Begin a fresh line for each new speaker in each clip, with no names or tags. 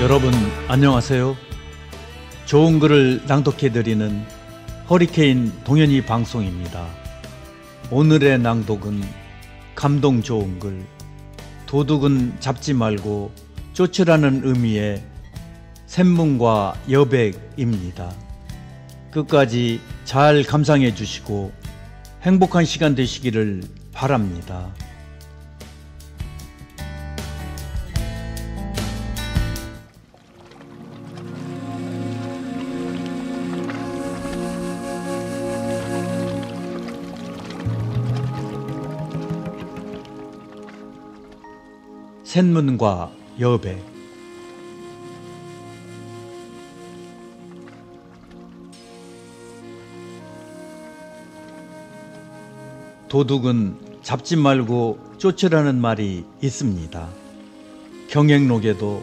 여러분 안녕하세요. 좋은 글을 낭독해드리는 허리케인 동현이 방송입니다. 오늘의 낭독은 감동 좋은 글, 도둑은 잡지 말고 쫓으라는 의미의 샘문과 여백입니다. 끝까지 잘 감상해 주시고 행복한 시간 되시기를 바랍니다. 샘문과 여백. 도둑은 잡지 말고 쫓으라는 말이 있습니다. 경행록에도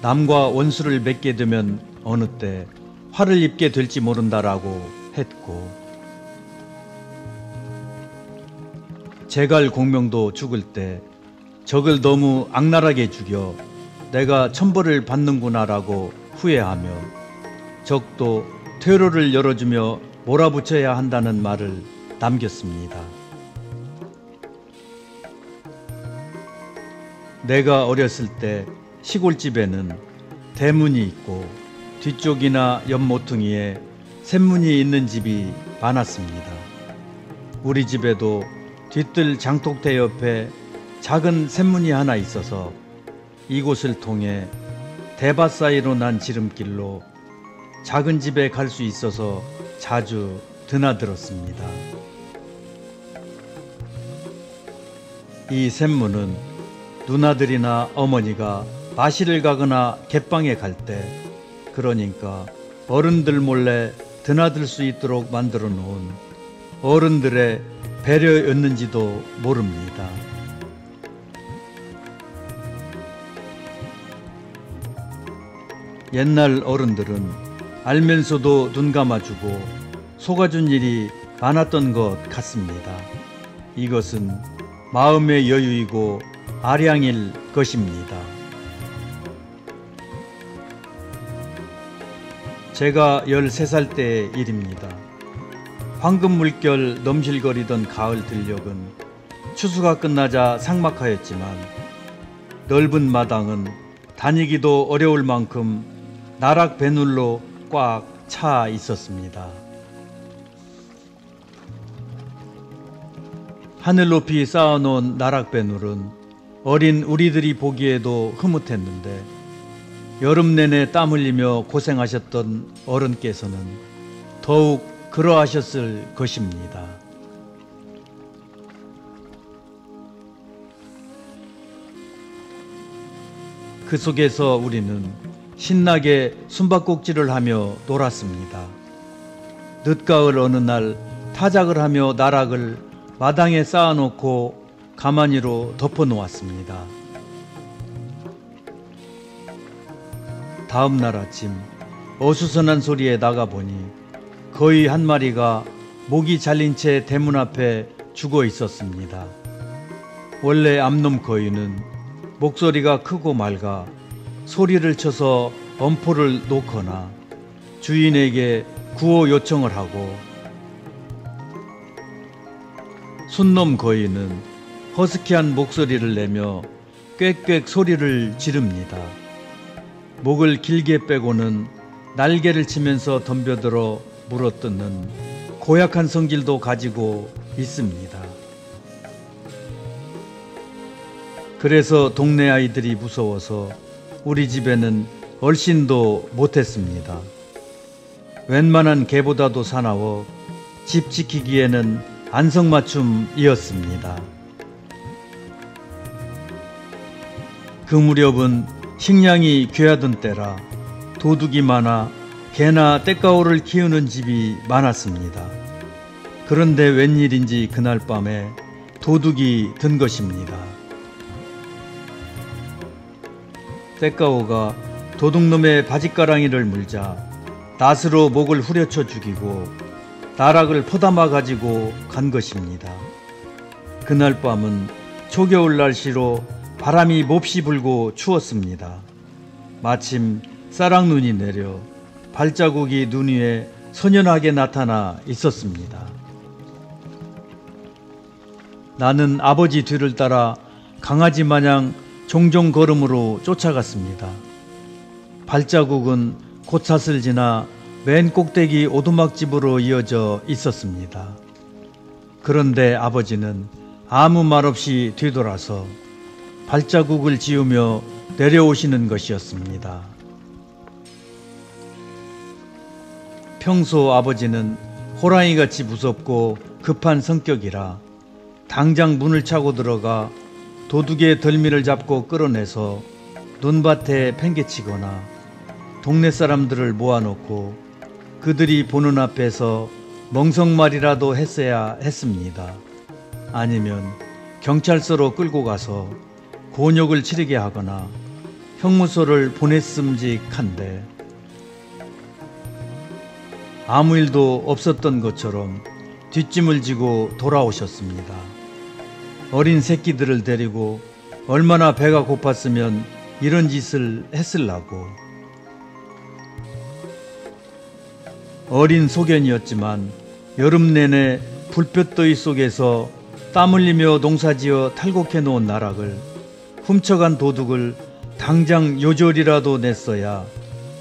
남과 원수를 맺게 되면 어느 때 화를 입게 될지 모른다라고 했고, 제갈공명도 죽을 때 적을 너무 악랄하게 죽여 내가 천벌을 받는구나라고 후회하며 적도 퇴로를 열어주며 몰아붙여야 한다는 말을 남겼습니다. 내가 어렸을 때 시골집에는 대문이 있고 뒤쪽이나 옆 모퉁이에 샘문이 있는 집이 많았습니다. 우리 집에도 뒤뜰 장독대 옆에 작은 샘문이 하나 있어서 이곳을 통해 대밭 사이로 난 지름길로 작은 집에 갈 수 있어서 자주 드나들었습니다. 이 샘문은 누나들이나 어머니가 마실을 가거나 갯방에 갈 때, 그러니까 어른들 몰래 드나들 수 있도록 만들어 놓은 어른들의 배려였는지도 모릅니다. 옛날 어른들은 알면서도 눈 감아주고 속아준 일이 많았던 것 같습니다. 이것은 마음의 여유이고 아량일 것입니다. 제가 13살 때의 일입니다. 황금 물결 넘실거리던 가을 들녘은 추수가 끝나자 삭막하였지만 넓은 마당은 다니기도 어려울 만큼 나락 배눌로 꽉 차 있었습니다. 하늘 높이 쌓아놓은 나락 배눌은 어린 우리들이 보기에도 흐뭇했는데 여름 내내 땀 흘리며 고생하셨던 어른께서는 더욱 그러하셨을 것입니다. 그 속에서 우리는 신나게 숨바꼭질을 하며 놀았습니다. 늦가을 어느 날 타작을 하며 나락을 마당에 쌓아놓고 가마니로 덮어놓았습니다. 다음 날 아침 어수선한 소리에 나가보니 거의 한 마리가 목이 잘린 채 대문 앞에 죽어 있었습니다. 원래 암놈 거위는 목소리가 크고 맑아 소리를 쳐서 엄포를 놓거나 주인에게 구호 요청을 하고, 순놈 거위는 허스키한 목소리를 내며 꽥꽥 소리를 지릅니다. 목을 길게 빼고는 날개를 치면서 덤벼들어 물어뜯는 고약한 성질도 가지고 있습니다. 그래서 동네 아이들이 무서워서 우리 집에는 얼씬도 못했습니다. 웬만한 개보다도 사나워 집 지키기에는 안성맞춤이었습니다. 그 무렵은 식량이 귀하던 때라 도둑이 많아 개나 떼까오를 키우는 집이 많았습니다. 그런데 웬일인지 그날 밤에 도둑이 든 것입니다. 떼까오가 도둑놈의 바짓가랑이를 물자 낫으로 목을 후려쳐 죽이고 나락을 포담아 가지고 간 것입니다. 그날 밤은 초겨울 날씨로 바람이 몹시 불고 추웠습니다. 마침 쌀락눈이 내려 발자국이 눈 위에 선연하게 나타나 있었습니다. 나는 아버지 뒤를 따라 강아지 마냥 종종 걸음으로 쫓아갔습니다. 발자국은 곳곳을 지나 맨 꼭대기 오두막집으로 이어져 있었습니다. 그런데 아버지는 아무 말 없이 뒤돌아서 발자국을 지우며 내려오시는 것이었습니다. 평소 아버지는 호랑이같이 무섭고 급한 성격이라 당장 문을 차고 들어가 도둑의 덜미를 잡고 끌어내서 논밭에 팽개치거나 동네 사람들을 모아놓고 그들이 보는 앞에서 멍석말이라도 했어야 했습니다. 아니면 경찰서로 끌고 가서 곤욕을 치르게 하거나 형무소를 보냈음직한데 아무 일도 없었던 것처럼 뒷짐을 지고 돌아오셨습니다. 어린 새끼들을 데리고 얼마나 배가 고팠으면 이런 짓을 했을라고. 어린 소견이었지만 여름 내내 불볕더위 속에서 땀 흘리며 농사지어 탈곡해 놓은 나락을 훔쳐간 도둑을 당장 요절이라도 냈어야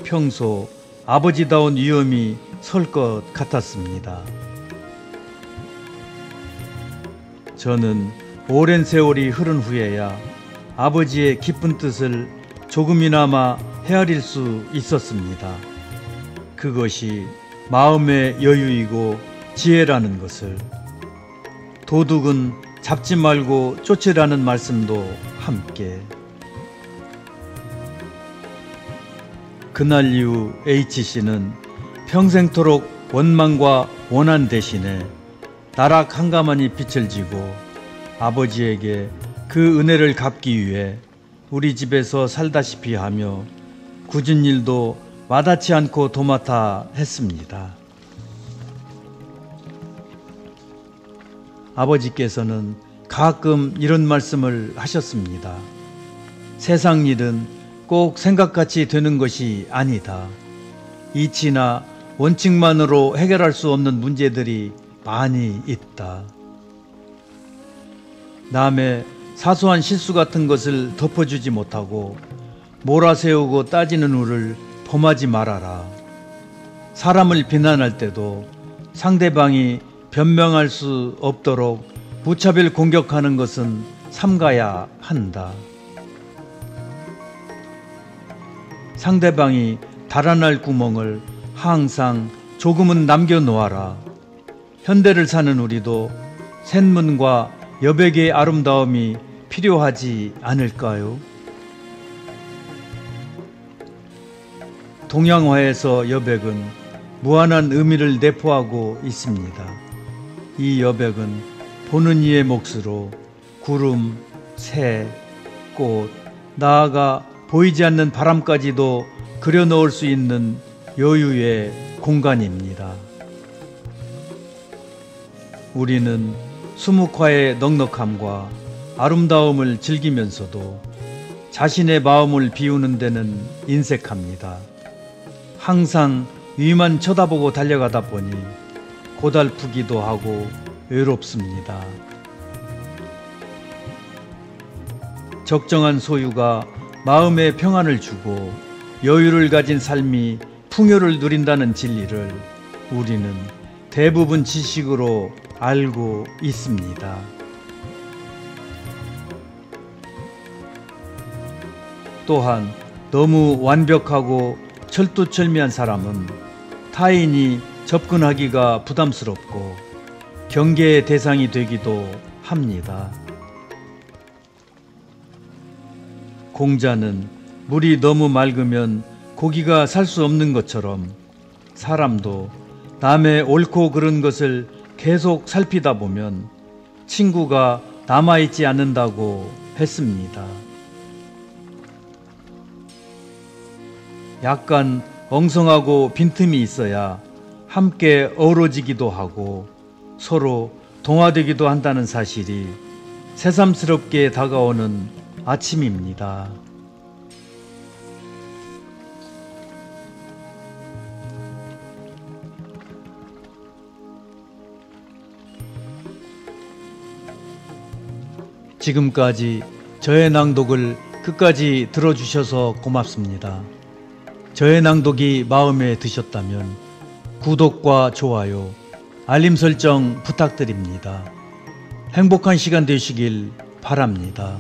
평소 아버지다운 위엄이 설 것 같았습니다. 저는 오랜 세월이 흐른 후에야 아버지의 깊은 뜻을 조금이나마 헤아릴 수 있었습니다. 그것이 마음의 여유이고 지혜라는 것을, 도둑은 잡지 말고 쫓으라는 말씀도 함께. 그날 이후 H씨는 평생토록 원망과 원한 대신에 나락 한가마니 빛을 지고 아버지에게 그 은혜를 갚기 위해 우리 집에서 살다시피 하며 굳은 일도 마다치 않고 도맡아 했습니다. 아버지께서는 가끔 이런 말씀을 하셨습니다. 세상 일은 꼭 생각같이 되는 것이 아니다. 이치나 원칙만으로 해결할 수 없는 문제들이 많이 있다. 남의 사소한 실수 같은 것을 덮어주지 못하고 몰아세우고 따지는 우를 범하지 말아라. 사람을 비난할 때도 상대방이 변명할 수 없도록 무차별 공격하는 것은 삼가야 한다. 상대방이 달아날 구멍을 항상 조금은 남겨놓아라. 현대를 사는 우리도 샘문과 여백의 아름다움이 필요하지 않을까요? 동양화에서 여백은 무한한 의미를 내포하고 있습니다. 이 여백은 보는 이의 몫으로 구름, 새, 꽃, 나아가 보이지 않는 바람까지도 그려넣을 수 있는 여유의 공간입니다. 우리는 수묵화의 넉넉함과 아름다움을 즐기면서도 자신의 마음을 비우는 데는 인색합니다. 항상 위만 쳐다보고 달려가다 보니 고달프기도 하고 외롭습니다. 적정한 소유가 마음에 평안을 주고 여유를 가진 삶이 풍요를 누린다는 진리를 우리는 대부분 지식으로 알고 있습니다. 또한 너무 완벽하고 철두철미한 사람은 타인이 접근하기가 부담스럽고 경계의 대상이 되기도 합니다. 공자는 물이 너무 맑으면 고기가 살 수 없는 것처럼 사람도 남의 옳고 그른 것을 계속 살피다 보면 친구가 남아있지 않는다고 했습니다. 약간 엉성하고 빈틈이 있어야 함께 어우러지기도 하고 서로 동화되기도 한다는 사실이 새삼스럽게 다가오는 아침입니다. 지금까지 저의 낭독을 끝까지 들어주셔서 고맙습니다. 저의 낭독이 마음에 드셨다면 구독과 좋아요, 알림 설정 부탁드립니다. 행복한 시간 되시길 바랍니다.